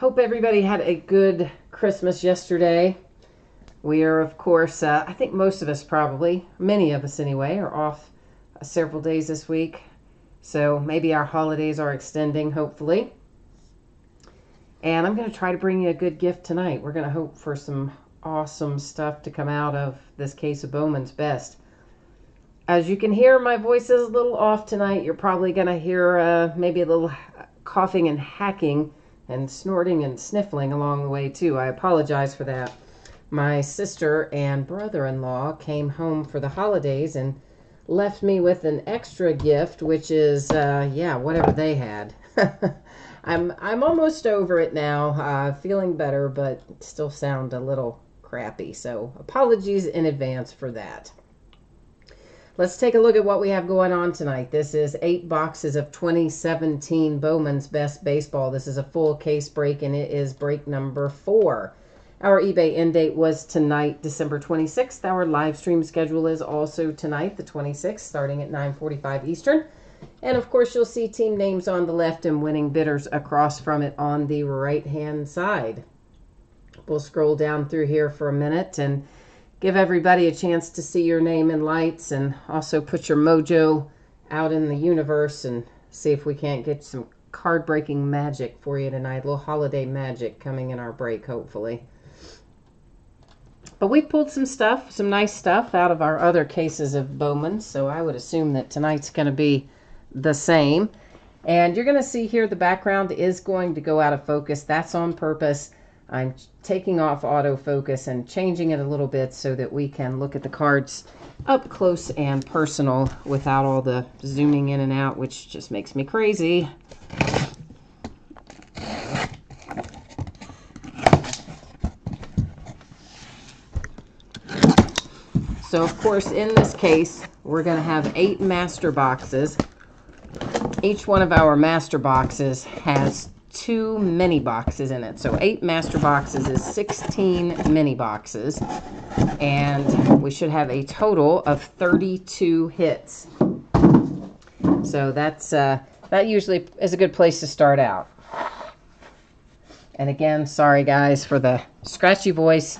Hope everybody had a good Christmas yesterday. We are, of course, I think most of us probably, many of us anyway, are off several days this week. So maybe our holidays are extending, hopefully. And I'm going to try to bring you a good gift tonight. We're going to hope for some awesome stuff to come out of this case of Bowman's Best. As you can hear, my voice is a little off tonight. You're probably going to hear maybe a little coughing and hacking and snorting and sniffling along the way too. I apologize for that. My sister and brother-in-law came home for the holidays and left me with an extra gift, which is whatever they had. I'm almost over it now, feeling better, but still sound a little crappy, so apologies in advance for that. Let's take a look at what we have going on tonight. This is 8 boxes of 2017 Bowman's Best Baseball. This is a full case break, and it is break number 4. Our eBay end date was tonight, December 26th. Our live stream schedule is also tonight, the 26th, starting at 9:45 Eastern. And, of course, you'll see team names on the left and winning bidders across from it on the right-hand side. We'll scroll down through here for a minute and give everybody a chance to see your name in lights, and also put your mojo out in the universe and see if we can't get some card-breaking magic for you tonight. A little holiday magic coming in our break, hopefully. But we pulled some stuff, some nice stuff out of our other cases of Bowman, so I would assume that tonight's going to be the same. And you're going to see here the background is going to go out of focus. That's on purpose. I'm taking off autofocus and changing it a little bit so that we can look at the cards up close and personal without all the zooming in and out, which just makes me crazy. So, of course, in this case, we're going to have 8 master boxes. Each one of our master boxes has 2 mini boxes in it. So 8 master boxes is 16 mini boxes. And we should have a total of 32 hits. So that usually is a good place to start out. And again, sorry guys for the scratchy voice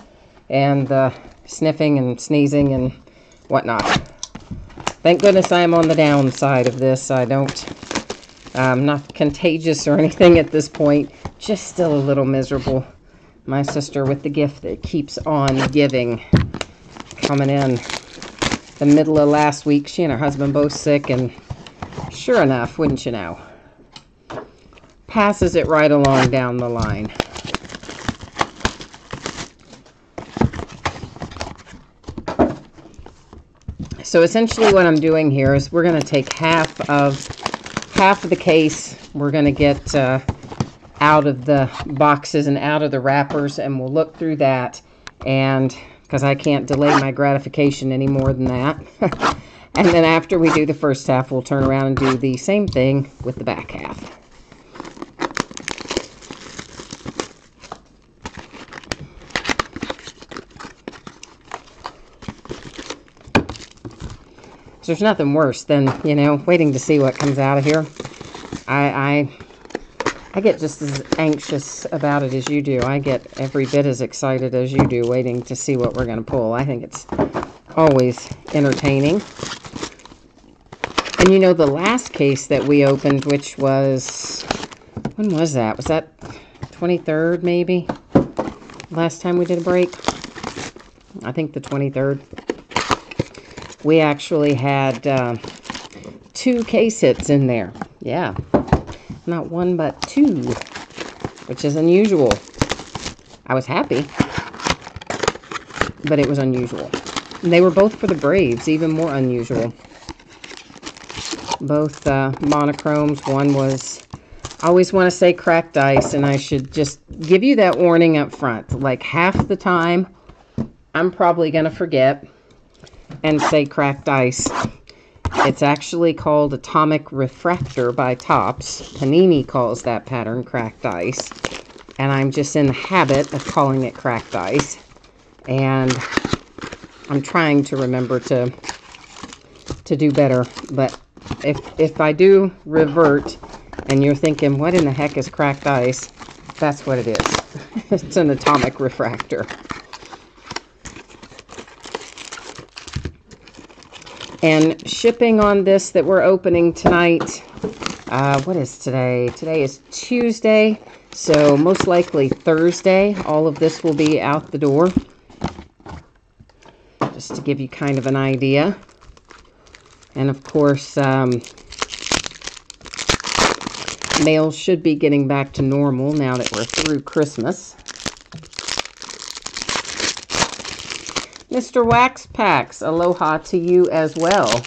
and the sniffing and sneezing and whatnot. Thank goodness I am on the downside of this. I'm not contagious or anything at this point, just still a little miserable. My sister with the gift that keeps on giving, coming in the middle of last week. She and her husband both sick, and sure enough, wouldn't you know, passes it right along down the line. So essentially what I'm doing here is we're going to take half of the case. We're going to get out of the boxes and out of the wrappers, and we'll look through that, and because I can't delay my gratification any more than that. And then after we do the first half, we'll turn around and do the same thing with the back half. So there's nothing worse than, waiting to see what comes out of here. I get just as anxious about it as you do. I get every bit as excited as you do, waiting to see what we're going to pull. I think it's always entertaining. And the last case that we opened, which was, when was that? Was that 23rd maybe? Last time we did a break? I think the 23rd. We actually had 2 case hits in there. Yeah. Not 1, but 2. Which is unusual. I was happy. But it was unusual. And they were both for the Braves. Even more unusual. Both monochromes. One was, I always want to say cracked ice. And I should just give you that warning up front. Like half the time, I'm probably going to forget and say cracked ice. It's actually called Atomic Refractor by Topps. Panini calls that pattern cracked ice. And I'm just in the habit of calling it cracked ice. And I'm trying to remember to do better. But if I do revert and you're thinking, what in the heck is cracked ice? That's what it is. It's an atomic refractor. And shipping on this that we're opening tonight, what is today? Today is Tuesday, so most likely Thursday. All of this will be out the door. Just to give you kind of an idea. And of course, mail should be getting back to normal now that we're through Christmas. Mr. Wax Packs, aloha to you as well.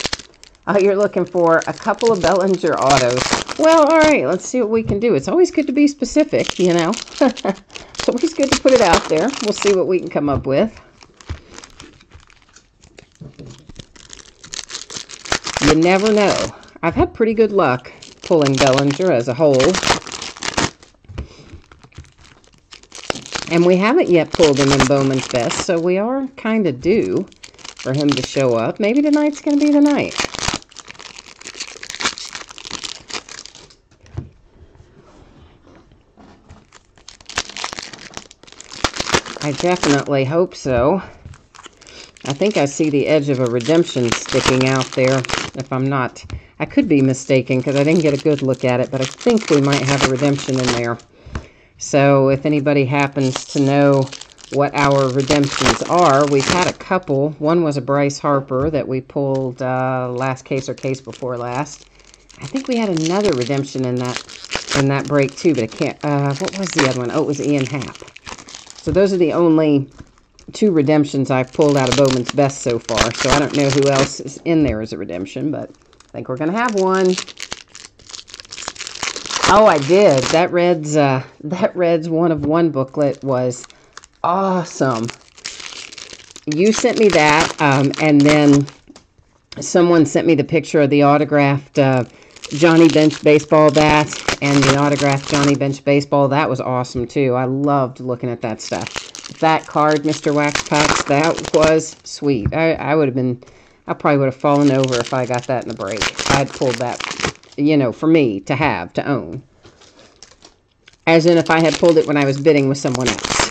Oh, you're looking for a couple of Bellinger autos. Well, all right, let's see what we can do. It's always good to be specific, you know. It's always good to put it out there. We'll see what we can come up with. You never know. I've had pretty good luck pulling Bellinger as a whole. And we haven't yet pulled him in Bowman's Best, so we are kind of due for him to show up. Maybe tonight's going to be the night. I definitely hope so. I think I see the edge of a redemption sticking out there, if I'm not. I could be mistaken because I didn't get a good look at it, but I think we might have a redemption in there. So if anybody happens to know what our redemptions are, we've had a couple. One was a Bryce Harper that we pulled last case or case before last. I think we had another redemption in that break too, but I can't. What was the other one? Oh, it was Ian Happ. So those are the only two redemptions I've pulled out of Bowman's Best so far. So I don't know who else is in there as a redemption, but I think we're going to have one. Oh, I did. That Reds one of one booklet was awesome. You sent me that, and then someone sent me the picture of the autographed Johnny Bench baseball bat and the autographed Johnny Bench baseball. That was awesome, too. I loved looking at that stuff. That card, Mr. Wax Packs, that was sweet. I would have been, I probably would have fallen over if I got that in the break. I'd pulled that, you know, for me to have, to own. As in if I had pulled it when I was bidding with someone else.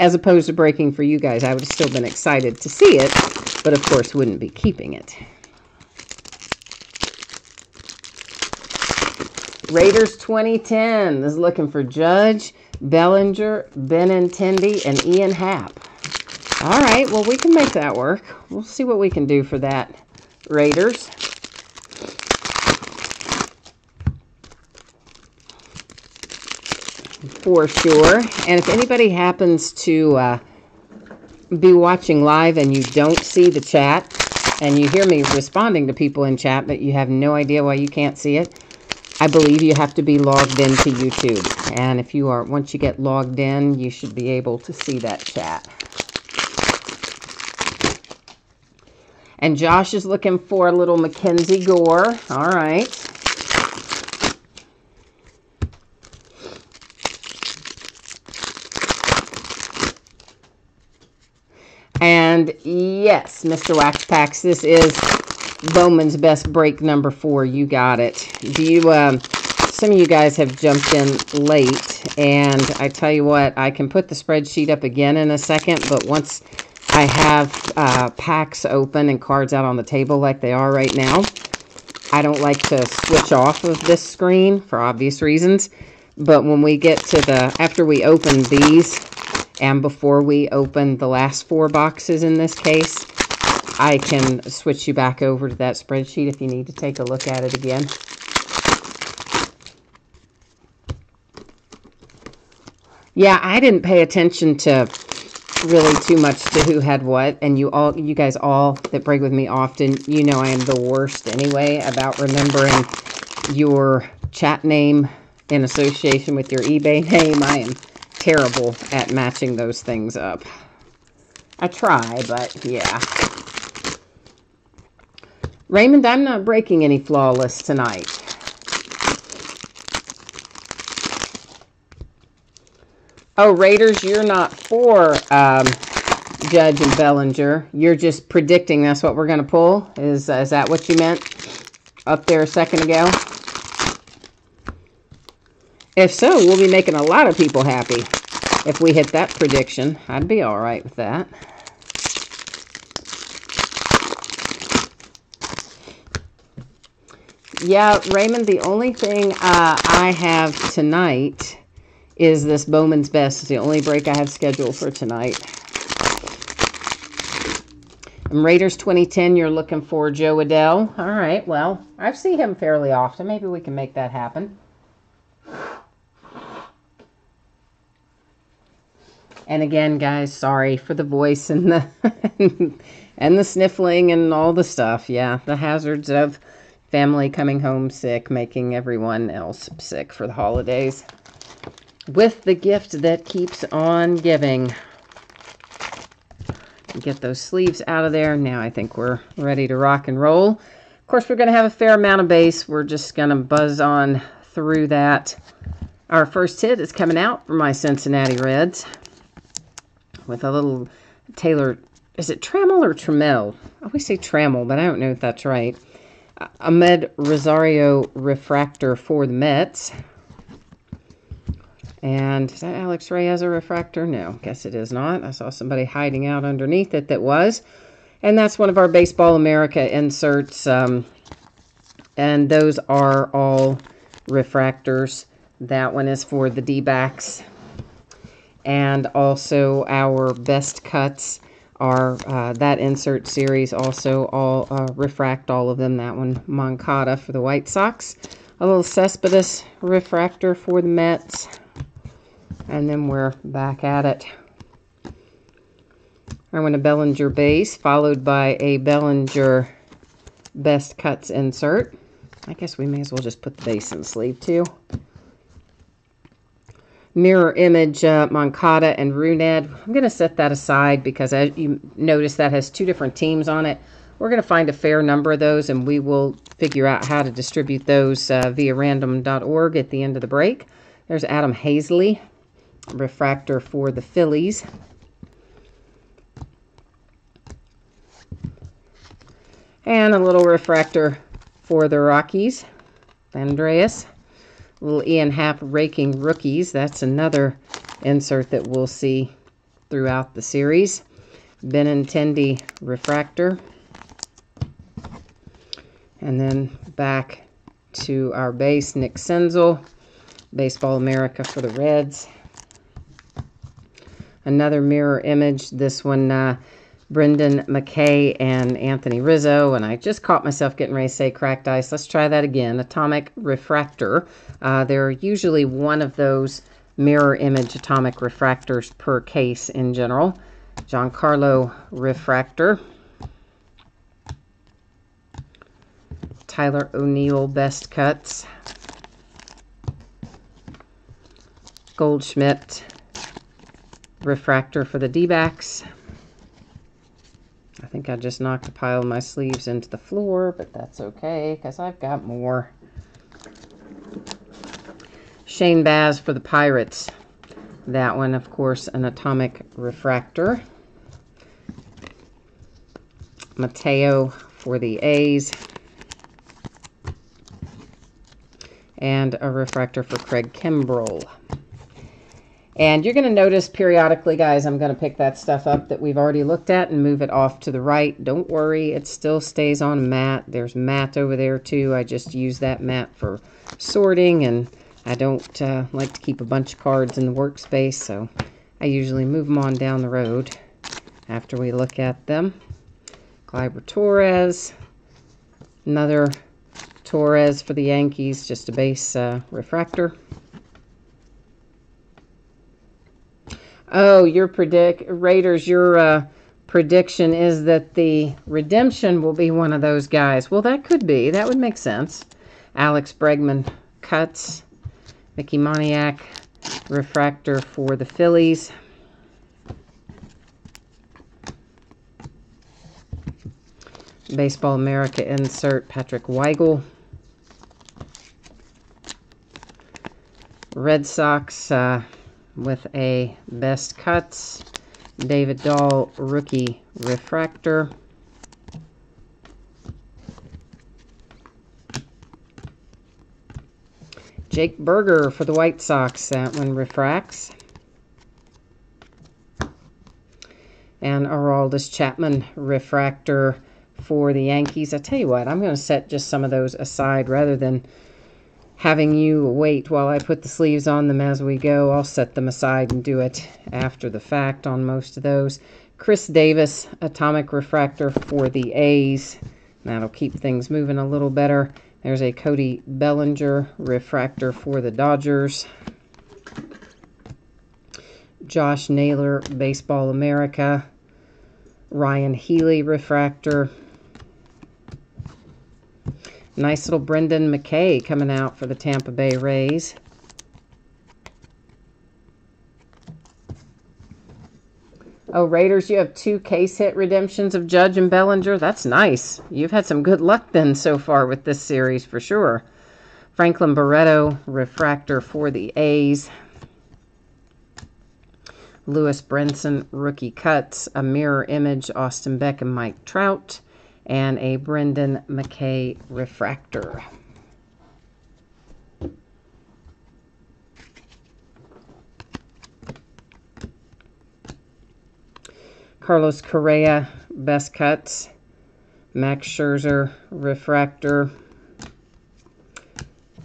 as opposed to breaking for you guys, I would have still been excited to see it, but of course wouldn't be keeping it. Raiders 2010 is looking for Judge, Bellinger, Benintendi, and Ian Happ. All right, well, we can make that work. We'll see what we can do for that, Raiders. For sure. And if anybody happens to be watching live and you don't see the chat, and you hear me responding to people in chat, but you have no idea why you can't see it, I believe you have to be logged into YouTube. And if you are, once you get logged in, you should be able to see that chat. And Josh is looking for a little Mackenzie Gore. All right. And yes, Mr. Wax Packs, this is Bowman's Best break number 4. You got it. Do you? Some of you guys have jumped in late, and I tell you what, I can put the spreadsheet up again in a second, but once I have packs open and cards out on the table like they are right now, I don't like to switch off of this screen for obvious reasons. But when we get to the, after we open these, and before we open the last 4 boxes in this case, I can switch you back over to that spreadsheet if you need to take a look at it again. Yeah, I didn't pay attention to really too much to who had what, and you guys all that break with me often, you know I am the worst anyway about remembering your chat name in association with your eBay name. I am terrible at matching those things up. I try, but yeah. Raymond, I'm not breaking any flawless tonight. Oh, Raiders, you're not for Judge and Bellinger. You're just predicting that's what we're going to pull? Is that what you meant up there a second ago? If so, we'll be making a lot of people happy. If we hit that prediction, I'd be all right with that. Yeah, Raymond, the only thing I have tonight is this Bowman's Best. It's the only break I have scheduled for tonight. And Raiders 2010, you're looking for Joe Adell. All right, well, I see him fairly often. Maybe we can make that happen. And again, guys, sorry for the voice and the and the sniffling and all the stuff. Yeah, the hazards of family coming home sick, making everyone else sick for the holidays. With the gift that keeps on giving. Get those sleeves out of there. Now I think we're ready to rock and roll. Of course, we're going to have a fair amount of base. We're just going to buzz on through that. Our first hit is coming out for my Cincinnati Reds with a little Taylor, is it Trammell or Trammell? I always say Trammell, but I don't know if that's right. Ahmed Rosario refractor for the Mets. And is that Alex Reyes a refractor? No, guess it is not. I saw somebody hiding out underneath it that was. And that's one of our Baseball America inserts. And those are all refractors. That one is for the D-backs. And also our best cuts are that insert series also all refract all of them. That one Moncada for the White Sox. A little Cespedes refractor for the Mets. And then we're back at it. I want a Bellinger base, followed by a Bellinger best cuts insert. I guess we may as well just put the base in the sleeve too. Mirror image Moncada and Runed. I'm going to set that aside because as you notice that has two different teams on it. We're going to find a fair number of those and we will figure out how to distribute those via random.org at the end of the break. There's Adam Hazley. Refractor for the Phillies. And a little refractor for the Rockies. Andreas. Little Ian Happ raking rookies. That's another insert that we'll see throughout the series. Benintendi refractor. And then back to our base, Nick Senzel. Baseball America for the Reds. Another mirror image, this one, Brendan McKay and Anthony Rizzo. And I just caught myself getting ready to say cracked ice. Let's try that again. Atomic refractor. There are usually one of those mirror image atomic refractors per case in general. Giancarlo refractor. Tyler O'Neill best cuts. Goldschmidt refractor for the D-backs. I think I just knocked a pile of my sleeves into the floor, but that's okay because I've got more. Shane Baz for the Pirates. That one, of course, an atomic refractor. Mateo for the A's. And a refractor for Craig Kimbrell. And you're going to notice periodically, guys, I'm going to pick that stuff up that we've already looked at and move it off to the right. Don't worry, it still stays on a mat. There's mat over there, too. I just use that mat for sorting, and I don't like to keep a bunch of cards in the workspace, so I usually move them on down the road after we look at them. Gleyber Torres, another Torres for the Yankees, just a base refractor. Oh, your Raiders, your prediction is that the redemption will be one of those guys. Well, that could be. That would make sense. Alex Bregman cuts. Mickey Moniak, refractor for the Phillies. Baseball America insert Patrick Weigel. Red Sox with a best cuts. David Dahl rookie refractor. Jake Burger for the White Sox. That one refracts. And Aroldis Chapman refractor for the Yankees. I tell you what, I'm going to set just some of those aside rather than having you wait while I put the sleeves on them as we go. I'll set them aside and do it after the fact on most of those. Chris Davis, atomic refractor for the A's. That'll keep things moving a little better. There's a Cody Bellinger refractor for the Dodgers. Josh Naylor, Baseball America. Ryan Healy refractor. Nice little Brendan McKay coming out for the Tampa Bay Rays. Oh, Raiders, you have 2 case hit redemptions of Judge and Bellinger. That's nice. You've had some good luck then so far with this series for sure. Franklin Barreto, refractor for the A's. Lewis Brinson, rookie cuts. A mirror image, Austin Beck and Mike Trout. And a Brendan McKay refractor. Carlos Correa, best cuts. Max Scherzer, refractor.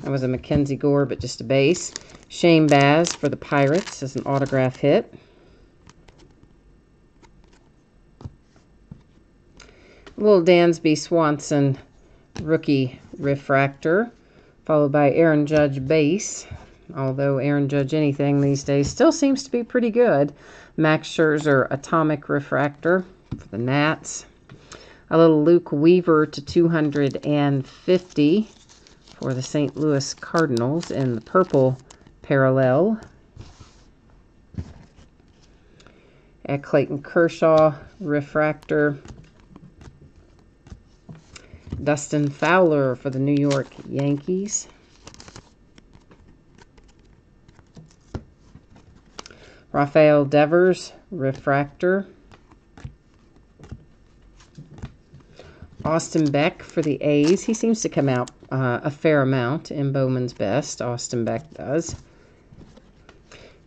That was a Mackenzie Gore, but just a base. Shane Baz for the Pirates as an autograph hit. Will Dansby Swanson, rookie refractor, followed by Aaron Judge base. Although Aaron Judge anything these days still seems to be pretty good. Max Scherzer, atomic refractor for the Nats. A little Luke Weaver to 250 for the St. Louis Cardinals in the purple parallel. At Clayton Kershaw, refractor. Dustin Fowler for the New York Yankees. Rafael Devers, refractor. Austin Beck for the A's. He seems to come out a fair amount in Bowman's Best. Austin Beck does.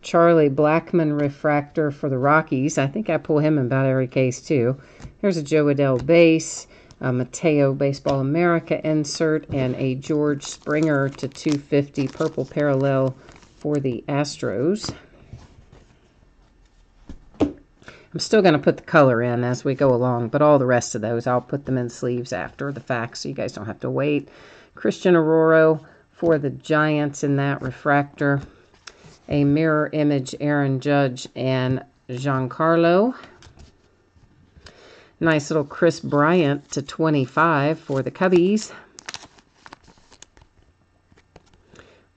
Charlie Blackmon, refractor for the Rockies. I think I pull him in about every case too. There's a Joe Adell base. A Mateo Baseball America insert, and a George Springer to 250 purple parallel for the Astros. I'm still going to put the color in as we go along, but all the rest of those, I'll put them in sleeves after the fact so you guys don't have to wait. Christian Arroyo for the Giants in that refractor. A mirror image, Aaron Judge and Giancarlo. Nice little Chris Bryant to 25 for the Cubbies.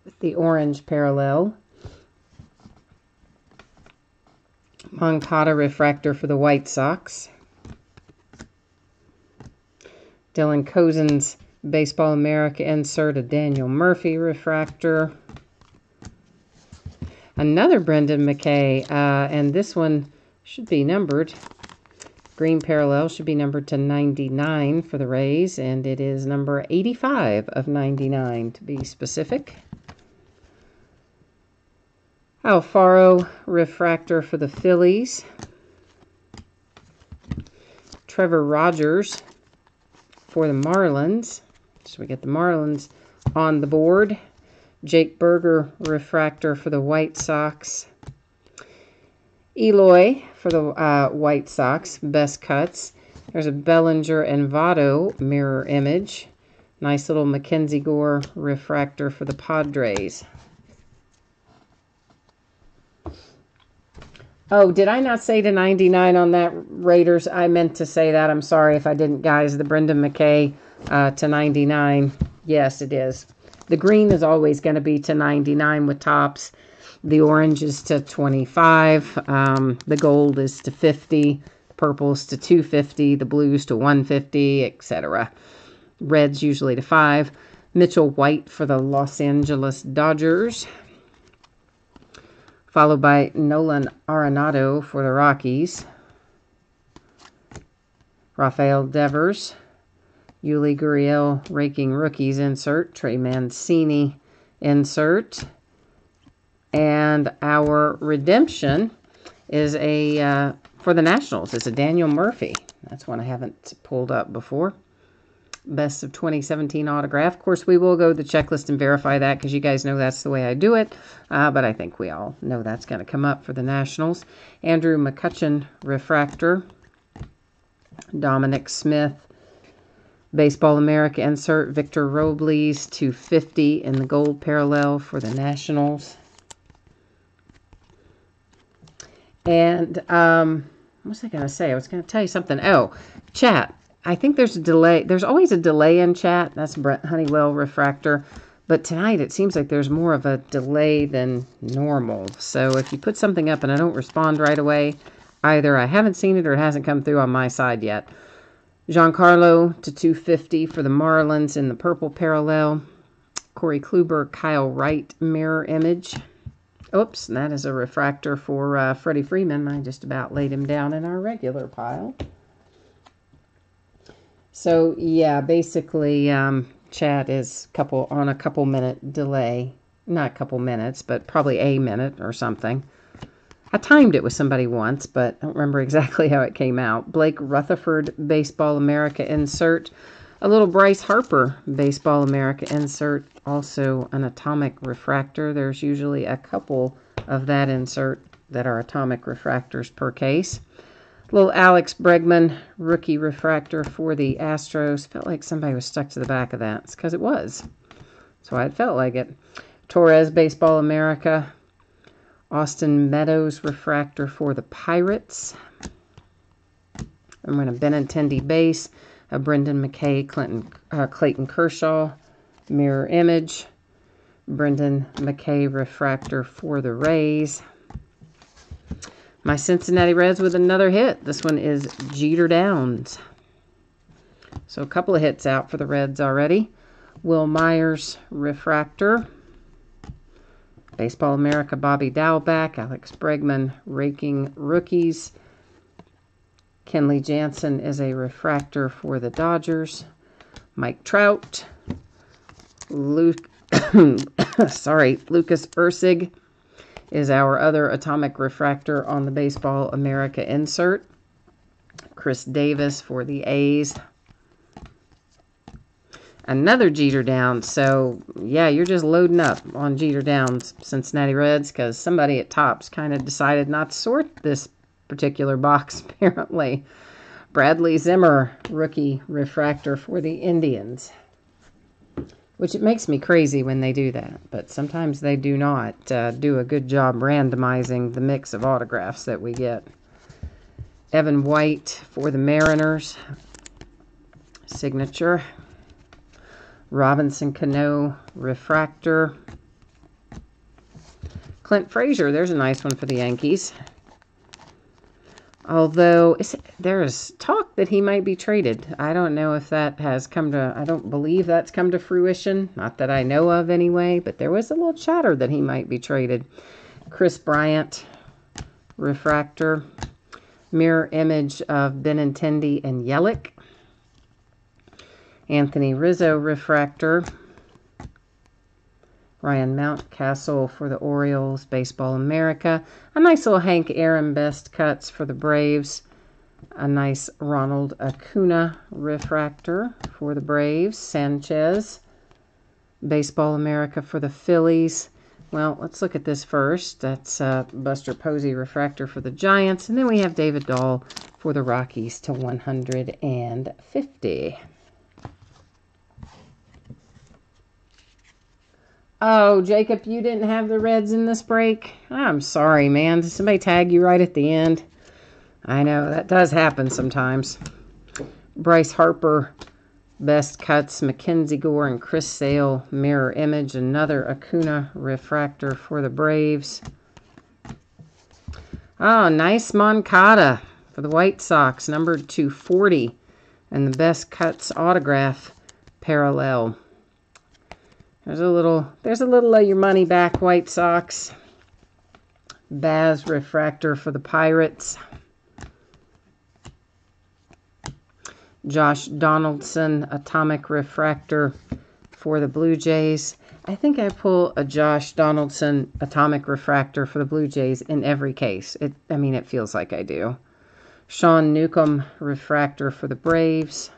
With the orange parallel. Moncada refractor for the White Sox. Dylan Cousins, Baseball America insert, a Daniel Murphy refractor. Another Brendan McKay, and this one should be numbered. Green parallel should be numbered to 99 for the Rays, and it is number 85 of 99 to be specific. Alfaro refractor for the Phillies. Trevor Rogers for the Marlins. So we get the Marlins on the board. Jake Burger refractor for the White Sox. Eloy for the White Sox, best cuts. There's a Bellinger and Votto mirror image. Nice little Mackenzie Gore refractor for the Padres. Oh, did I not say to 99 on that, Raiders? I meant to say that. I'm sorry if I didn't, guys. The Brendan McKay to 99. Yes, it is. The green is always going to be to 99 with tops. The orange is to 25. The gold is to 50. Purple's to 250. The blue's to 150, etc. Red's usually to 5. Mitchell White for the Los Angeles Dodgers. Followed by Nolan Arenado for the Rockies. Rafael Devers. Yuli Gurriel, Raking Rookies insert. Trey Mancini insert. And our redemption is for the Nationals. It's a Daniel Murphy. That's one I haven't pulled up before. Best of 2017 autograph. Of course, we will go to the checklist and verify that because you guys know that's the way I do it. But I think we all know that's going to come up for the Nationals. Andrew McCutchen refractor. Dominic Smith. Baseball America insert. Victor Robles 250 in the gold parallel for the Nationals. And what was I going to say? I was going to tell you something. Oh, chat. I think there's a delay. There's always a delay in chat. That's Brent Honeywell refractor. But tonight it seems like there's more of a delay than normal. So if you put something up and I don't respond right away, either I haven't seen it or it hasn't come through on my side yet. Giancarlo to 250 for the Marlins in the purple parallel. Corey Kluber, Kyle Wright mirror image. Oops, that is a refractor for Freddie Freeman. I just about laid him down in our regular pile. So, yeah, basically, chat is on a couple minute delay. Not a couple minutes, but probably a minute or something. I timed it with somebody once, but I don't remember exactly how it came out. Blake Rutherford, Baseball America insert. A little Bryce Harper, Baseball America insert. Also an atomic refractor. There's usually a couple of that insert that are atomic refractors per case. Little Alex Bregman, rookie refractor for the Astros. Felt like somebody was stuck to the back of that. It's because it was. That's why it felt like it. Torres, Baseball America. Austin Meadows, refractor for the Pirates. I'm going to Benintendi base. Brendan McKay, Clayton Kershaw, mirror image. Brendan McKay, refractor for the Rays. My Cincinnati Reds with another hit. This one is Jeter Downs. So a couple of hits out for the Reds already. Will Myers, refractor. Baseball America, Bobby Dalbec. Alex Bregman, raking rookies. Kenley Jansen is a refractor for the Dodgers. Mike Trout. Lucas Ursig is our other atomic refractor on the Baseball America insert. Chris Davis for the A's. Another Jeter Downs. So, yeah, you're just loading up on Jeter Downs, Cincinnati Reds, because somebody at Topps kind of decided not to sort this particular box, apparently. Bradley Zimmer, rookie refractor for the Indians. Which it makes me crazy when they do that, but sometimes they do not do a good job randomizing the mix of autographs that we get. Evan White for the Mariners, signature. Robinson Cano, refractor. Clint Frazier, there's a nice one for the Yankees. Although, there is talk that he might be traded. I don't know if that has come to, I don't believe that's come to fruition. Not that I know of anyway, but there was a little chatter that he might be traded. Chris Bryant, refractor. Mirror image of Benintendi and Yelich. Anthony Rizzo, refractor. Ryan Mountcastle for the Orioles, Baseball America. A nice little Hank Aaron best cuts for the Braves. A nice Ronald Acuna refractor for the Braves. Sanchez, Baseball America for the Phillies. Well, let's look at this first. That's Buster Posey refractor for the Giants. And then we have David Dahl for the Rockies to 150. Oh, Jacob, you didn't have the Reds in this break? I'm sorry, man. Did somebody tag you right at the end? I know, that does happen sometimes. Bryce Harper, best cuts. Mackenzie Gore and Chris Sale, mirror image. Another Acuna refractor for the Braves. Oh, nice Moncada for the White Sox, numbered 240. And the best cuts autograph parallel. There's a little of your money back, White Sox. Baz refractor for the Pirates. Josh Donaldson, atomic refractor for the Blue Jays. I think I pull a Josh Donaldson Atomic Refractor for the Blue Jays in every case. I mean, it feels like I do. Sean Newcomb Refractor for the Braves.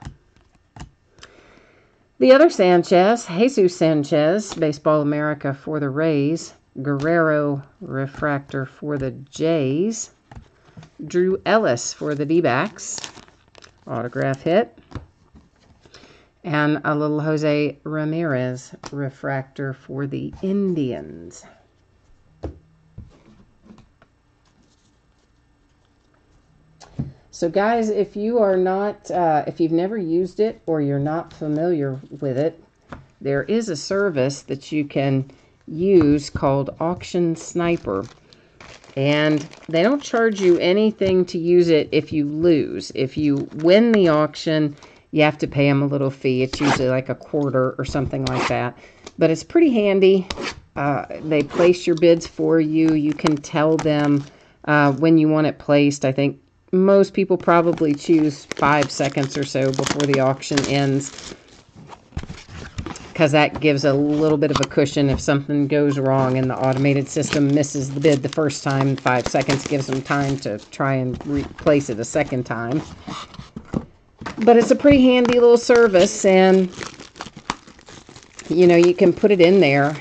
The other Sanchez, Jesus Sanchez, Baseball America for the Rays. Guerrero Refractor for the Jays. Drew Ellis for the D-backs. Autograph hit. And a little Jose Ramirez Refractor for the Indians. So guys, if you are not, if you've never used it or you're not familiar with it, there is a service that you can use called Auction Sniper. And they don't charge you anything to use it if you lose. If you win the auction, you have to pay them a little fee. It's usually like a quarter or something like that. But it's pretty handy. They place your bids for you. You can tell them when you want it placed. I think most people probably choose 5 seconds or so before the auction ends, because that gives a little bit of a cushion if something goes wrong and the automated system misses the bid the first time. 5 seconds gives them time to try and replace it a second time. But it's a pretty handy little service, and you know, you can put it in there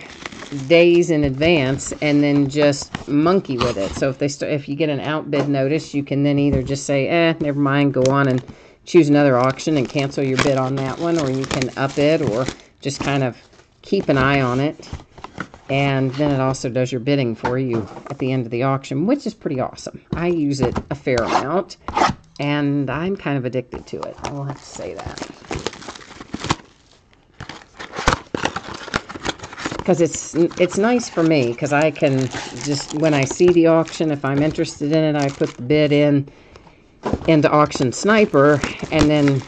days in advance and then just monkey with it. So if you get an outbid notice, you can then either just say, never mind, go on and choose another auction and cancel your bid on that one, or you can up it, or just kind of keep an eye on it. And then it also does your bidding for you at the end of the auction, which is pretty awesome. I use it a fair amount, and I'm kind of addicted to it. I will have to say that. Because it's nice for me, because I can just, when I see the auction, if I'm interested in it, I put the bid into Auction Sniper, and then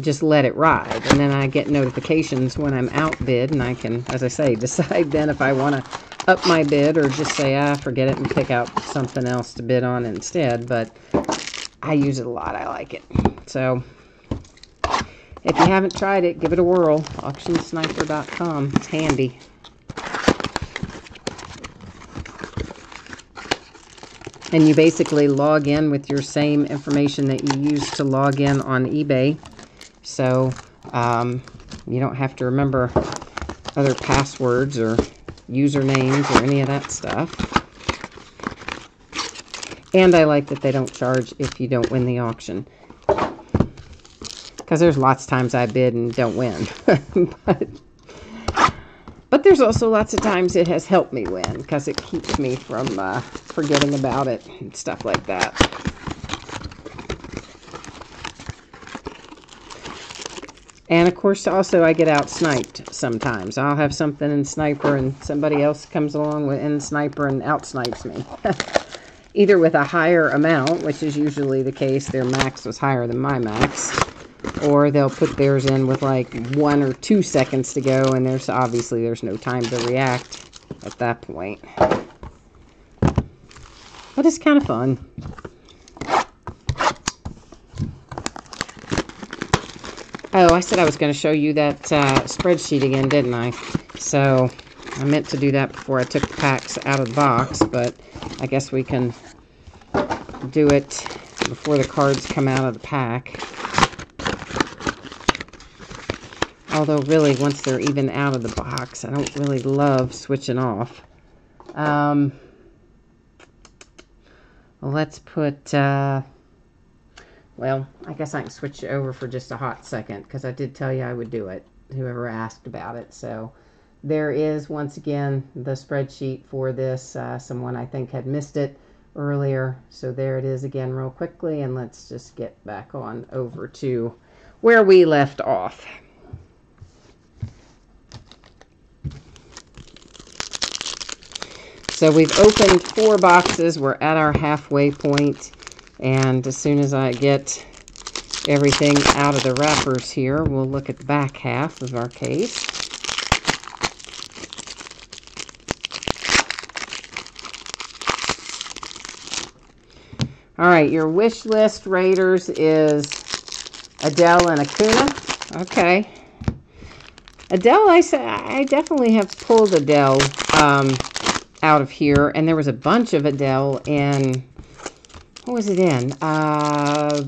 just let it ride. And then I get notifications when I'm outbid, and I can, as I say, decide then if I want to up my bid or just say, forget it, and pick out something else to bid on instead. But I use it a lot. I like it. So if you haven't tried it, give it a whirl. AuctionSniper.com. It's handy. And you basically log in with your same information that you use to log in on eBay. So you don't have to remember other passwords or usernames or any of that stuff. And I like that they don't charge if you don't win the auction. Because there's lots of times I bid and don't win. But there's also lots of times it has helped me win, because it keeps me from forgetting about it and stuff like that. And of course, also I get out-sniped sometimes. I'll have something in Sniper and somebody else comes along in Sniper and out-snipes me. Either with a higher amount, which is usually the case, their max was higher than my max, or they'll put theirs in with like 1 or 2 seconds to go, and there's no time to react at that point. But it's kind of fun. Oh, I said I was going to show you that spreadsheet again, didn't I? So I meant to do that before I took the packs out of the box, but I guess we can do it before the cards come out of the pack. Although really, once they're even out of the box, I don't really love switching off. Let's put, well, I guess I can switch it over for just a hot second, because I did tell you I would do it, whoever asked about it. So there is, once again, the spreadsheet for this. Someone, I think, had missed it earlier. So there it is again real quickly, and let's just get back on over to where we left off. So we've opened 4 boxes. We're at our halfway point. And as soon as I get everything out of the wrappers here, we'll look at the back half of our case. All right, your wish list Raiders is Adele and Acuna. Okay. Adele, I definitely have pulled Adele out of here, and there was a bunch of Adele in, what was it in? Oh,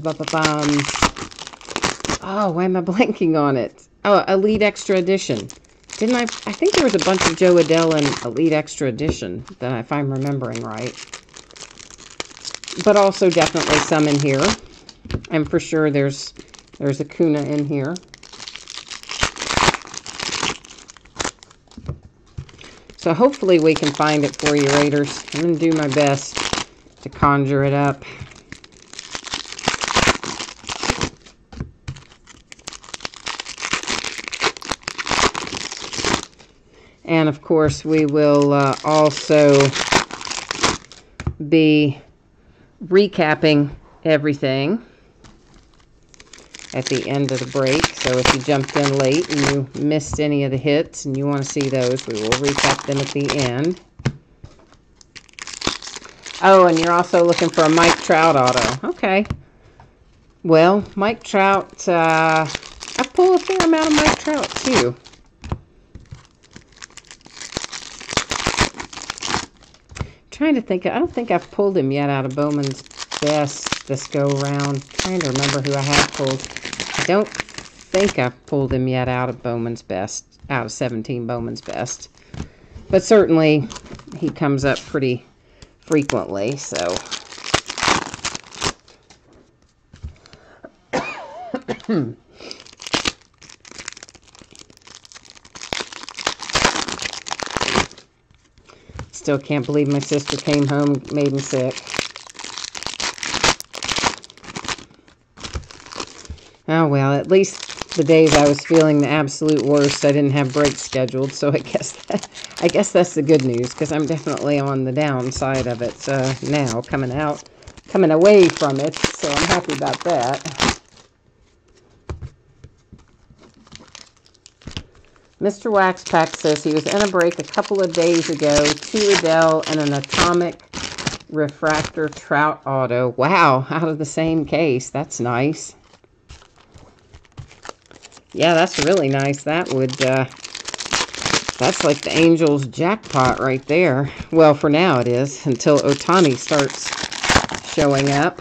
why am I blanking on it? Oh, Elite Extra Edition. Didn't I think there was a bunch of Joe Adele in Elite Extra Edition, then if I'm remembering right. But also definitely some in here. And for sure there's a Kuna in here. So hopefully we can find it for you, Raiders. I'm going to do my best to conjure it up. And of course we will also be recapping everything at the end of the break. So if you jumped in late and you missed any of the hits and you want to see those, we will recap them at the end. Oh, and you're also looking for a Mike Trout auto. Okay. Well, Mike Trout, I pull a fair amount of Mike Trout too. Trying to think, I don't think I've pulled him yet out of Bowman's Best this go around. Trying to remember who I have pulled. I don't think I've pulled him yet out of Bowman's Best, out of 17 Bowman's Best. But certainly he comes up pretty frequently, so. Still can't believe my sister came home, made me sick. Oh well, at least the days I was feeling the absolute worst, I didn't have breaks scheduled, so I guess that's the good news, because I'm definitely on the downside of it now, coming away from it, so I'm happy about that. Mr. Waxpack says he was in a break a couple of days ago, 2 Adele and an Atomic Refractor Trout auto. Wow, out of the same case. That's nice. Yeah, that's really nice. That would, that's like the Angels jackpot right there. Well, for now it is, until Ohtani starts showing up.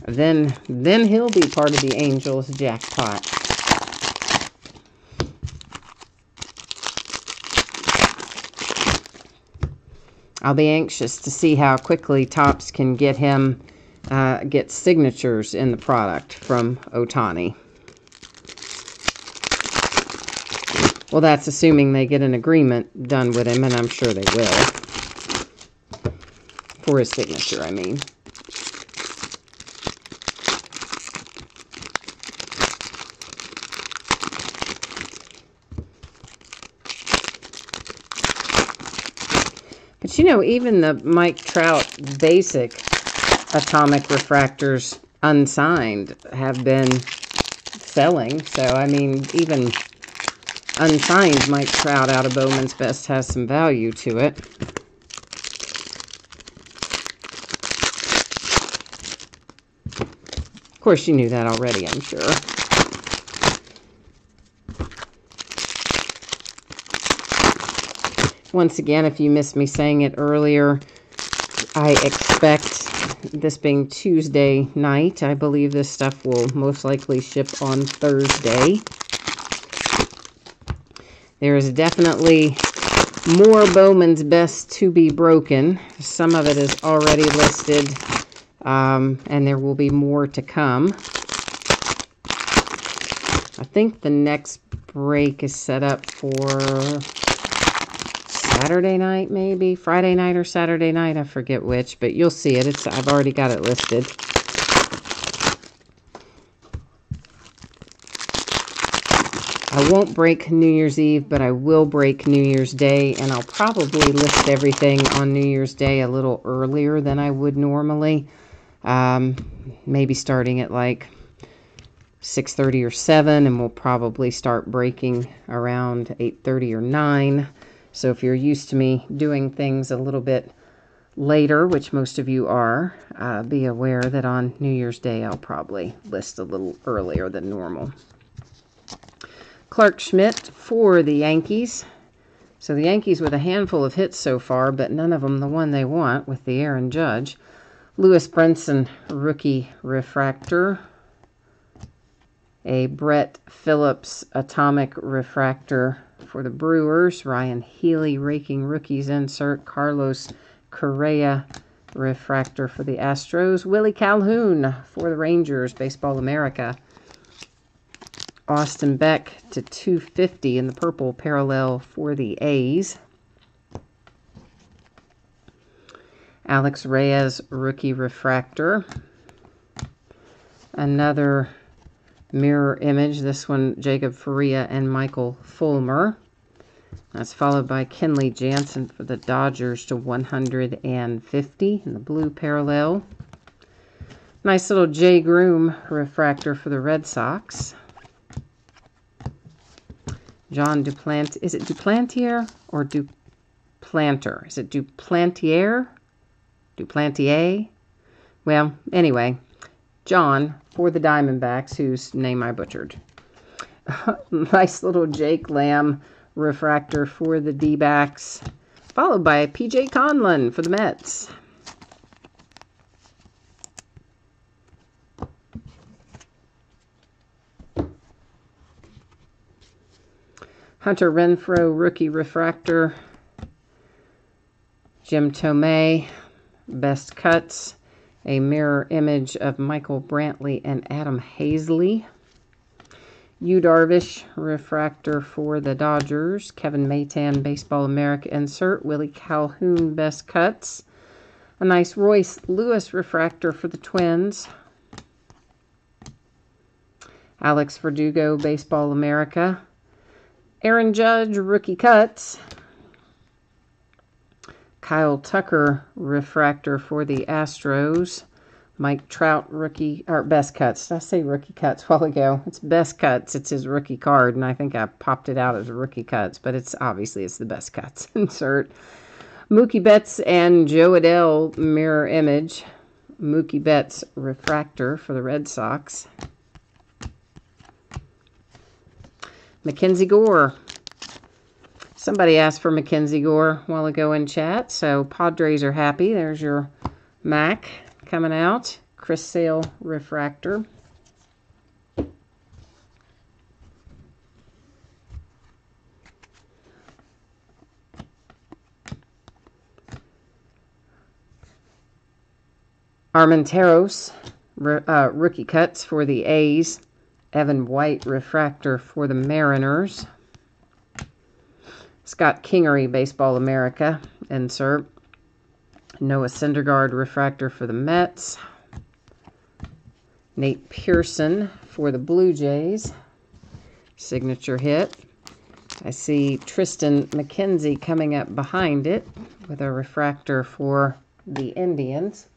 Then he'll be part of the Angels jackpot. I'll be anxious to see how quickly Topps can get him, get signatures in the product from Ohtani. Well, that's assuming they get an agreement done with him, and I'm sure they will. For his signature, I mean. But you know, even the Mike Trout basic Atomic Refractors unsigned have been selling. So, I mean, even unsigned Mike Trout out of Bowman's Best has some value to it. Of course, you knew that already, I'm sure. Once again, if you missed me saying it earlier, I expect, this being Tuesday night, I believe this stuff will most likely ship on Thursday. There is definitely more Bowman's Best to be broken. Some of it is already listed, and there will be more to come. I think the next break is set up for Saturday night, maybe Friday night or Saturday night, I forget which, but you'll see it. I've already got it listed. I won't break New Year's Eve, but I will break New Year's Day, and I'll probably list everything on New Year's Day a little earlier than I would normally. Maybe starting at like 6:30 or 7, and we'll probably start breaking around 8:30 or 9. So if you're used to me doing things a little bit later, which most of you are, be aware that on New Year's Day I'll probably list a little earlier than normal. Clark Schmidt for the Yankees. So the Yankees with a handful of hits so far, but none of them the one they want with the Aaron Judge. Lewis Brinson, rookie refractor. A Brett Phillips atomic refractor for the Brewers. Ryan Healy raking rookies insert. Carlos Correa refractor for the Astros. Willie Calhoun for the Rangers, Baseball America. Austin Beck to 250 in the purple parallel for the A's. Alex Reyes rookie refractor. Another mirror image, this one Jacob Faria and Michael Fulmer. That's followed by Kenley Jansen for the Dodgers to 150 in the blue parallel. Nice little Jay Groom refractor for the Red Sox. John Duplantier, is it Duplantier or Duplanter? Is it Duplantier? Duplantier? Well, anyway, John for the Diamondbacks, whose name I butchered. Nice little Jake Lamb refractor for the D-backs, followed by P.J. Conlon for the Mets. Hunter Renfroe rookie refractor. Jim Tomei, best cuts. A mirror image of Michael Brantley and Adam Hazley. Yu Darvish refractor for the Dodgers. Kevin Maytan, Baseball America insert. Willie Calhoun, best cuts. A nice Royce Lewis refractor for the Twins. Alex Verdugo, Baseball America. Aaron Judge, rookie cuts. Kyle Tucker refractor for the Astros. Mike Trout rookie, or best cuts. Did I say rookie cuts a while ago? It's best cuts. It's his rookie card, and I think I popped it out as rookie cuts, but it's obviously the best cuts. Insert. Mookie Betts and Joe Adell mirror image. Mookie Betts refractor for the Red Sox. Mackenzie Gore. Somebody asked for Mackenzie Gore a while ago in chat, so Padres are happy. There's your Mac coming out. Chris Sale refractor. Armenteros, rookie cuts for the A's. Evan White refractor for the Mariners. Scott Kingery, Baseball America, insert. Noah Syndergaard refractor for the Mets. Nate Pearson for the Blue Jays. Signature hit. I see Tristan McKenzie coming up behind it with a refractor for the Indians.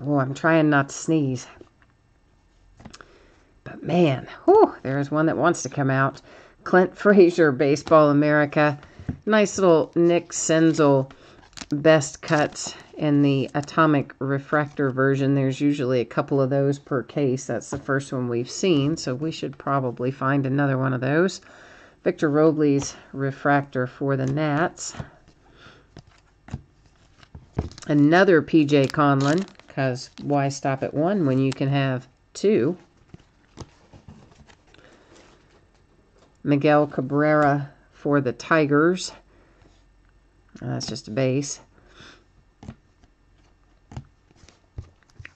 Oh, I'm trying not to sneeze. But man, whew, there's one that wants to come out. Clint Frazier, Baseball America. Nice little Nick Senzel best cuts in the atomic refractor version. There's usually a couple of those per case. That's the first one we've seen, so we should probably find another one of those. Victor Robles refractor for the Nats. Another P.J. Conlon, because why stop at one when you can have two? Miguel Cabrera for the Tigers. That's just a base.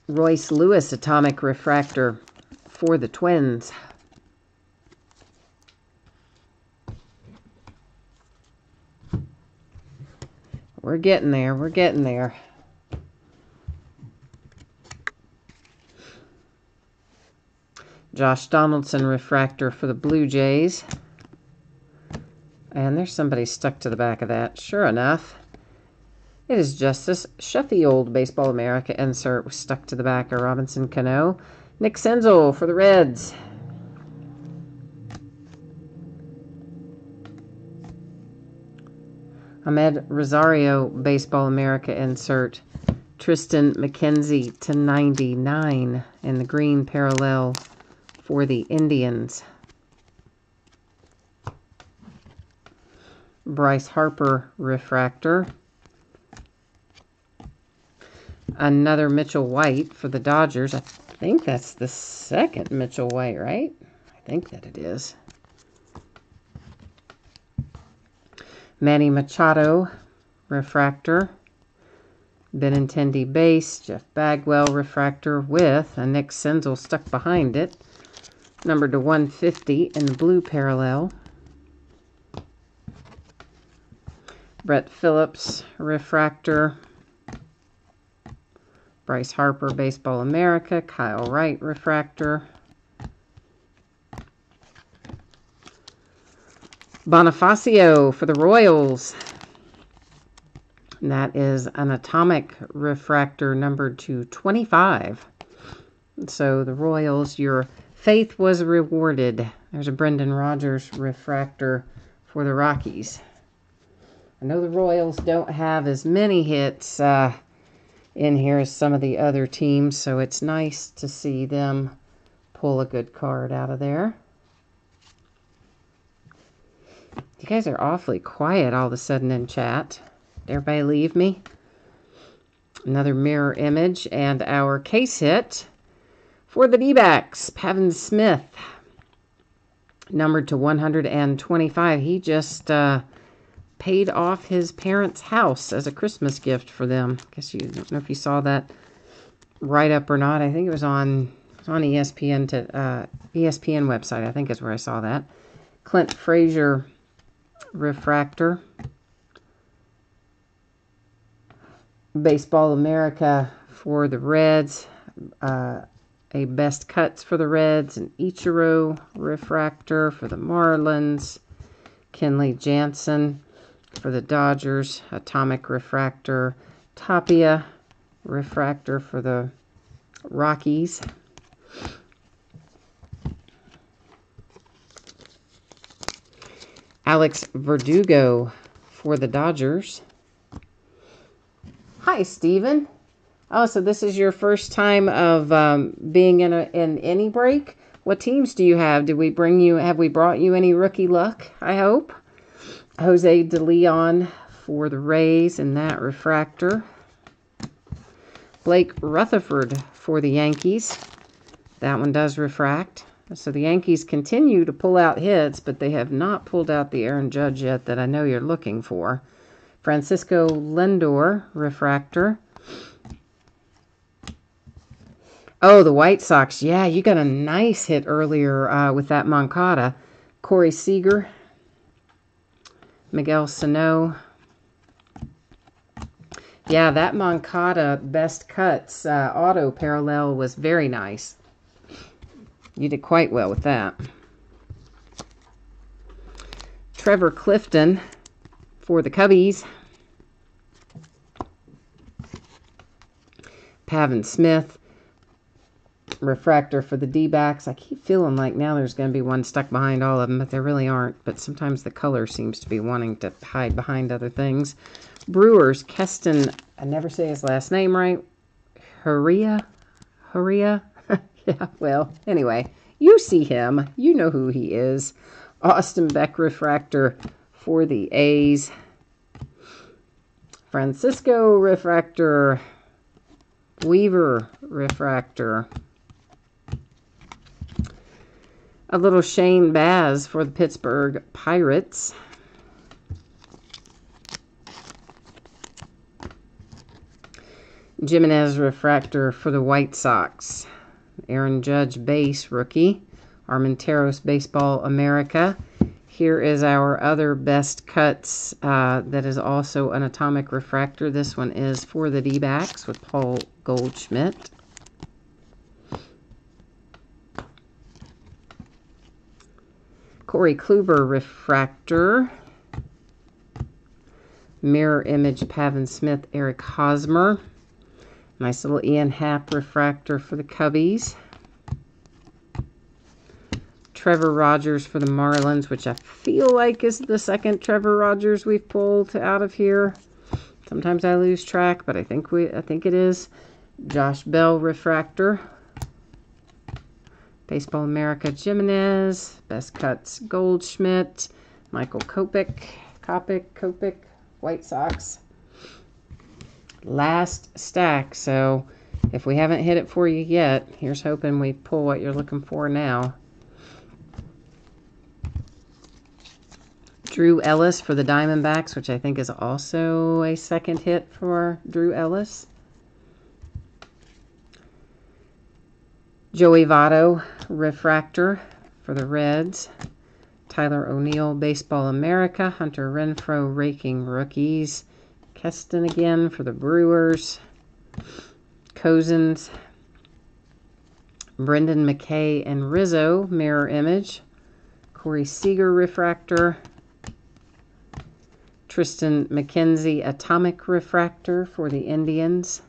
Royce Lewis atomic refractor for the Twins. We're getting there. We're getting there. Josh Donaldson refractor for the Blue Jays. And there's somebody stuck to the back of that. Sure enough, it is Justice Sheffield, Baseball America insert was stuck to the back of Robinson Cano. Nick Senzel for the Reds. Ahmed Rosario Baseball America insert. Tristan McKenzie /99 in the green parallel for the Indians. Bryce Harper refractor. Another Mitchell White for the Dodgers. I think that's the second Mitchell White, right? I think that it is. Manny Machado refractor. Benintendi base. Jeff Bagwell refractor with a Nick Senzel stuck behind it. Numbered to 150 in the blue parallel. Brett Phillips refractor. Bryce Harper Baseball America. Kyle Wright refractor. Bonifacio for the Royals. And that is an atomic refractor numbered to 25. So the Royals, your faith was rewarded. There's a Brendan Rodgers refractor for the Rockies. I know the Royals don't have as many hits in here as some of the other teams, so it's nice to see them pull a good card out of there. You guys are awfully quiet all of a sudden in chat. Did everybody leave me? Another mirror image and our case hit for the D-backs. Pavin Smith, numbered to 125. He just paid off his parents' house as a Christmas gift for them. I guess you don't know if you saw that write-up or not. I think it was on ESPN ESPN website. I think is where I saw that. Clint Frazier refractor. Baseball America for the Reds. A best cuts for the Reds. An Ichiro refractor for the Marlins. Kenley Jansen for the Dodgers. Atomic refractor. Tapia refractor for the Rockies. Alex Verdugo for the Dodgers. Hi, Steven. Oh, so this is your first time of being in any break? What teams do you have? Have we brought you any rookie luck, I hope? Jose De Leon for the Rays in that refractor. Blake Rutherford for the Yankees. That one does refract. So the Yankees continue to pull out hits, but they have not pulled out the Aaron Judge yet that I know you're looking for. Francisco Lindor refractor. Oh, the White Sox. Yeah, you got a nice hit earlier with that Moncada. Corey Seager. Miguel Sano. Yeah, that Moncada best cuts auto parallel was very nice. You did quite well with that. Trevor Clifton for the Cubbies. Pavin Smith refractor for the D-backs. I keep feeling like now there's going to be one stuck behind all of them, but there really aren't. But sometimes the color seems to be wanting to hide behind other things. Brewers, Keston, I never say his last name right. Huria? Yeah, well, anyway, you see him. You know who he is. Austin Beck refractor for the A's. Francisco refractor. Weaver refractor. A little Shane Baz for the Pittsburgh Pirates. Jimenez refractor for the White Sox. Aaron Judge base rookie. Armenteros Baseball America. Here is our other best cuts that is also an atomic refractor. This one is for the D-backs with Paul Goldschmidt. Corey Kluber refractor. Mirror image Pavin Smith, Eric Hosmer. Nice little Ian Happ refractor for the Cubbies. Trevor Rogers for the Marlins, which I feel like is the second Trevor Rogers we've pulled out of here. Sometimes I lose track, but I think it is. Josh Bell refractor. Baseball America Jimenez. Best Cuts Goldschmidt. Michael Kopech, White Sox. Last stack, so if we haven't hit it for you yet, here's hoping we pull what you're looking for now. Drew Ellis for the Diamondbacks, which I think is also a second hit for Drew Ellis. Joey Votto, refractor for the Reds. Tyler O'Neill, Baseball America. Hunter Renfroe, raking rookies. Keston again for the Brewers. Cozens. Brendan McKay and Rizzo, mirror image. Corey Seager, refractor. Tristan McKenzie, atomic refractor for the Indians.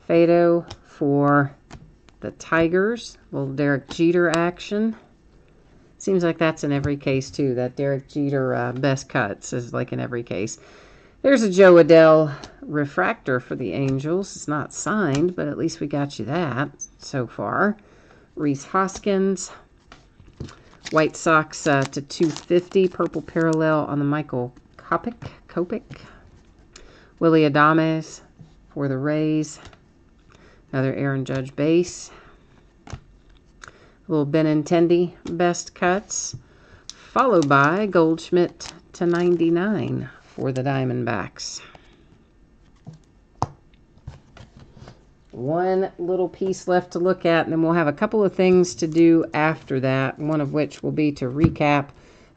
Fado for the Tigers. Little Derek Jeter action. Seems like that's in every case, too. That Derek Jeter best cuts is like in every case. There's a Joe Adell refractor for the Angels. It's not signed, but at least we got you that so far. Rhys Hoskins. White Sox to 250. Purple parallel on the Michael Kopech. Willy Adames for the Rays. Another Aaron Judge base. A little Benintendi best cuts. Followed by Goldschmidt to 99 for the Diamondbacks. One little piece left to look at, and then we'll have a couple of things to do after that, one of which will be to recap.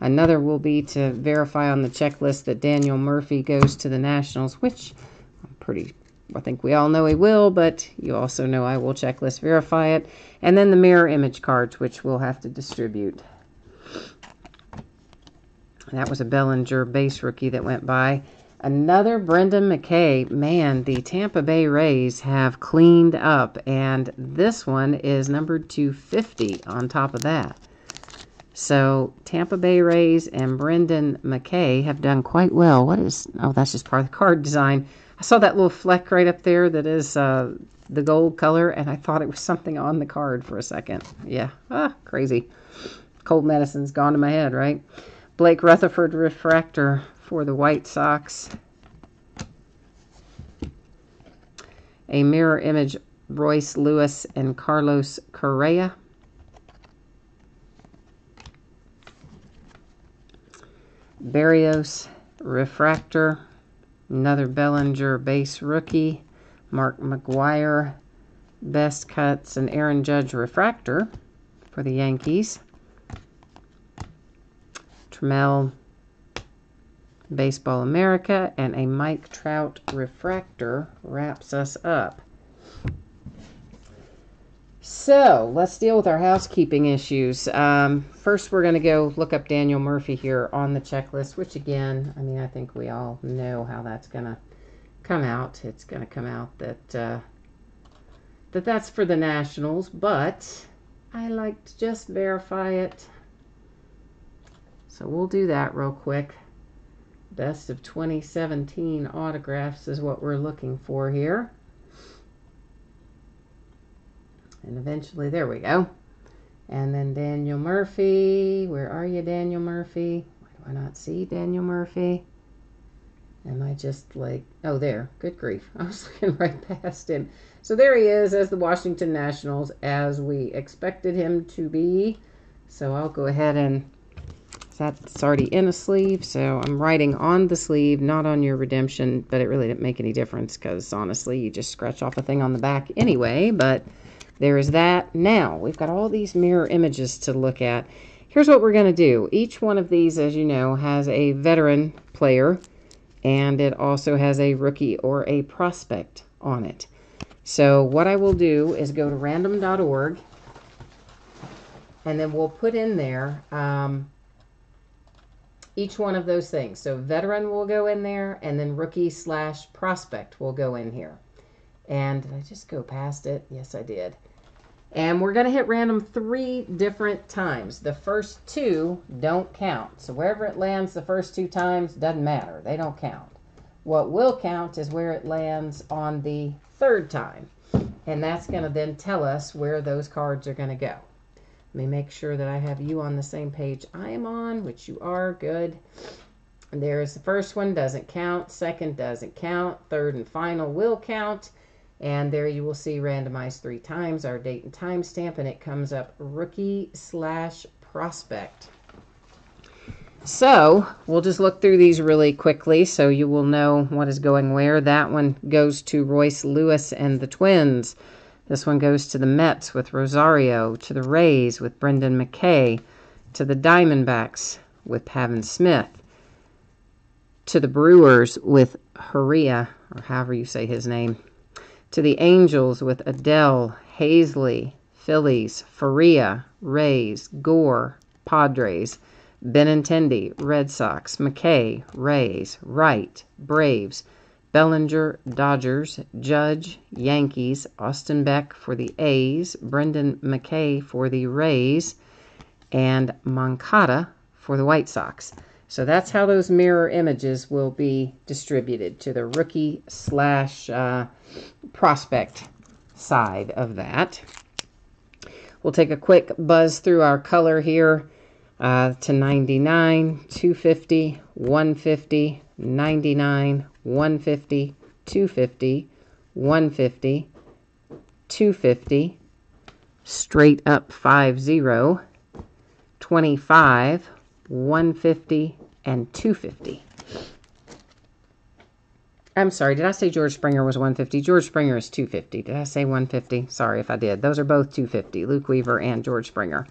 Another will be to verify on the checklist that Daniel Murphy goes to the Nationals, which I think we all know he will, but you also know I will checklist verify it. And then the mirror image cards, which we'll have to distribute. That was a Bellinger base rookie that went by. Another Brendan McKay. Man, the Tampa Bay Rays have cleaned up, and this one is numbered 250 on top of that. So Tampa Bay Rays and Brendan McKay have done quite well. Oh, that's just part of the card design. I saw that little fleck right up there that is the gold color, and I thought it was something on the card for a second. Yeah, crazy. Cold medicine's gone to my head, right? Blake Rutherford refractor for the White Sox. A mirror image, Royce Lewis and Carlos Correa. Barrios refractor. Another Bellinger base rookie. Mark McGwire best cuts, and Aaron Judge refractor for the Yankees. Trammell Baseball America, and a Mike Trout refractor wraps us up. So let's deal with our housekeeping issues. First, we're going to go look up Daniel Murphy here on the checklist, which again, I mean, I think we all know how that's going to come out. It's going to come out that that's for the Nationals, but I like to just verify it. So we'll do that real quick. Best of 2017 autographs is what we're looking for here. And eventually, there we go. And then Daniel Murphy. Where are you, Daniel Murphy? Why do I not see Daniel Murphy? Am I just like, oh, there. Good grief. I was looking right past him. So there he is as the Washington Nationals, as we expected him to be. So I'll go ahead and, that's already in a sleeve. So I'm writing on the sleeve, not on your redemption, but it really didn't make any difference because honestly, you just scratch off a thing on the back anyway, but there is that. Now, we've got all these mirror images to look at. Here's what we're going to do. Each one of these, as you know, has a veteran player, and it also has a rookie or a prospect on it. So what I will do is go to random.org, and then we'll put in there each one of those things. So veteran will go in there, and then rookie/prospect will go in here. And did I just go past it? Yes, I did. And we're going to hit random 3 different times. The first 2 don't count. So wherever it lands the first 2 times, doesn't matter. They don't count. What will count is where it lands on the 3rd time. And that's going to then tell us where those cards are going to go. Let me make sure that I have you on the same page I am on, which you are. Good. And there's the first one, doesn't count. Second doesn't count. Third and final will count. And there you will see randomized 3 times, our date and time stamp, and it comes up rookie/prospect. So we'll just look through these really quickly so you will know what is going where. That one goes to Royce Lewis and the Twins. This one goes to the Mets with Rosario, to the Rays with Brendan McKay, to the Diamondbacks with Pavin Smith, to the Brewers with Heria, or however you say his name, to the Angels with Adell, Hazley, Phillies, Faria, Rays, Gore, Padres, Benintendi, Red Sox, McKay, Rays, Wright, Braves, Bellinger, Dodgers, Judge, Yankees, Austin Beck for the A's, Brendan McKay for the Rays, and Moncada for the White Sox. So that's how those mirror images will be distributed to the rookie/prospect side of that. We'll take a quick buzz through our color here to 99, 250, 150, 99, 150, 250, 150, 250, straight up 50, 25, 150, and 250. I'm sorry, did I say George Springer was 150? George Springer is 250. Did I say 150? Sorry if I did. Those are both 250. Luke Weaver and George Springer.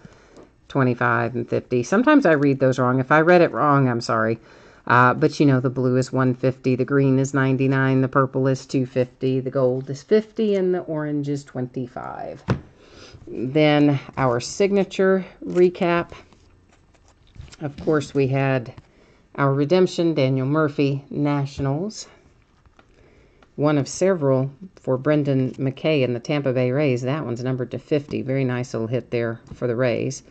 25 and 50. Sometimes I read those wrong. If I read it wrong, I'm sorry. But you know, the blue is 150, the green is 99, the purple is 250, the gold is 50, and the orange is 25. Then our signature recap. Of course, we had our redemption, Daniel Murphy, Nationals. One of several for Brendan McKay in the Tampa Bay Rays. That one's numbered to 50. Very nice little hit there for the Rays.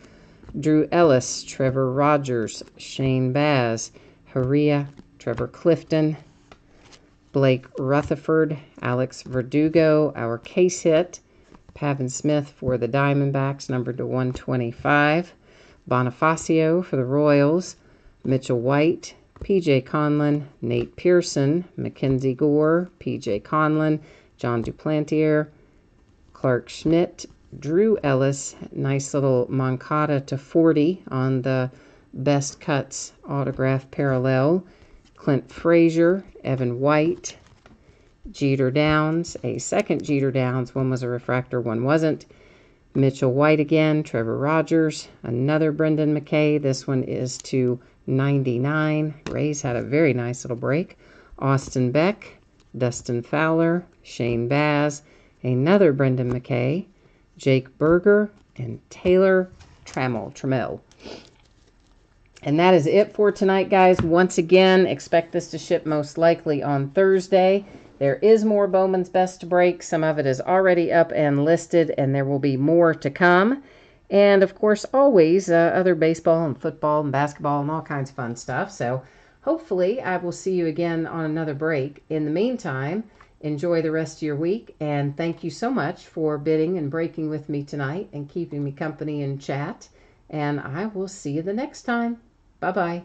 Drew Ellis, Trevor Rogers, Shane Baz, Heria, Trevor Clifton, Blake Rutherford, Alex Verdugo, our case hit. Pavin Smith for the Diamondbacks, numbered to 125. Bonifacio for the Royals, Mitchell White, P.J. Conlon, Nate Pearson, Mackenzie Gore, P.J. Conlon, John Duplantier, Clark Schmidt, Drew Ellis, nice little Moncada to 40 on the Best Cuts autograph parallel, Clint Frazier, Evan White, Jeter Downs, a second Jeter Downs, one was a refractor, one wasn't, Mitchell White again, Trevor Rogers, another Brendan McKay, this one is to 99. Rays had a very nice little break. Austin Beck, Dustin Fowler, Shane Baz, another Brendan McKay, Jake Berger, and Taylor Trammell. And that is it for tonight, guys. Once again, expect this to ship most likely on Thursday. There is more Bowman's Best break. Some of it is already up and listed, and there will be more to come. And, of course, always other baseball and football and basketball and all kinds of fun stuff. So hopefully I will see you again on another break. In the meantime, enjoy the rest of your week. And thank you so much for bidding and breaking with me tonight and keeping me company in chat. And I will see you the next time. Bye-bye.